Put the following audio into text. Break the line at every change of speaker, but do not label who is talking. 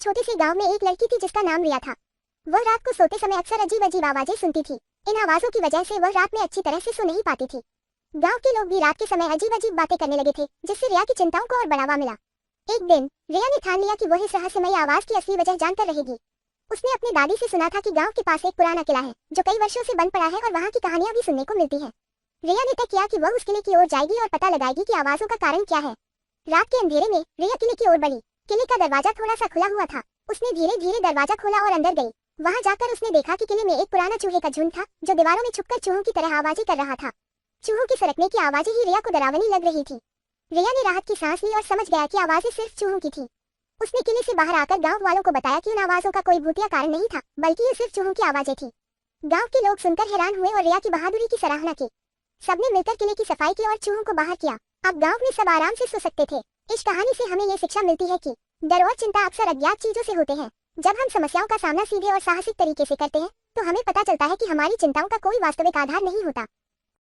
छोटे से गांव में एक लड़की थी जिसका नाम रिया था। वह रात को सोते समय अक्सर अजीब अजीब आवाजें सुनती थी। इन आवाजों की वजह से वह रात में अच्छी तरह से सो नहीं पाती थी। गांव के लोग भी रात के समय अजीब अजीब बातें करने लगे थे, जिससे रिया की चिंताओं को और बढ़ावा मिला। एक दिन रिया ने ठान लिया कि वह इस रहस्यमयी आवाज की असली वजह जानकर रहेगी। उसने अपनी दादी से सुना था कि गांव के पास एक पुराना किला है जो कई वर्षों से बंद पड़ा है और वहां की कहानियां भी सुनने को मिलती है। रिया ने तय किया कि वह उस किले की ओर जाएगी और पता लगाएगी कि आवाजों का कारण क्या है। रात के अंधेरे में रिया किले की ओर बढ़ी। किले का दरवाजा थोड़ा सा खुला हुआ था। उसने धीरे धीरे दरवाजा खोला और अंदर गई। वहां जाकर उसने देखा कि किले में एक पुराना चूहे का झुंड था जो दीवारों में छुपकर चूहों की तरह आवाजें कर रहा था। चूहों की सरकने की आवाजें ही रिया को डरावनी लग रही थी। रिया ने राहत की सांस ली और समझ गया कि आवाजें सिर्फ चूहों की थी। उसने किले से बाहर आकर गांव वालों को बताया कि उन आवाजों का कोई भूतिया कारण नहीं था, बल्कि ये सिर्फ चूहों की आवाजें थी। गांव के लोग सुनकर हैरान हुए और रिया की बहादुरी की सराहना की। सबने मिलकर किले की सफाई की और चूहों को बाहर किया। अब गांव में सब आराम से सो सकते थे। इस कहानी से हमें ये शिक्षा मिलती है कि डर और चिंता अक्सर अज्ञात चीजों से होते हैं। जब हम समस्याओं का सामना सीधे और साहसिक तरीके से करते हैं, तो हमें पता चलता है कि हमारी चिंताओं का कोई वास्तविक आधार नहीं होता।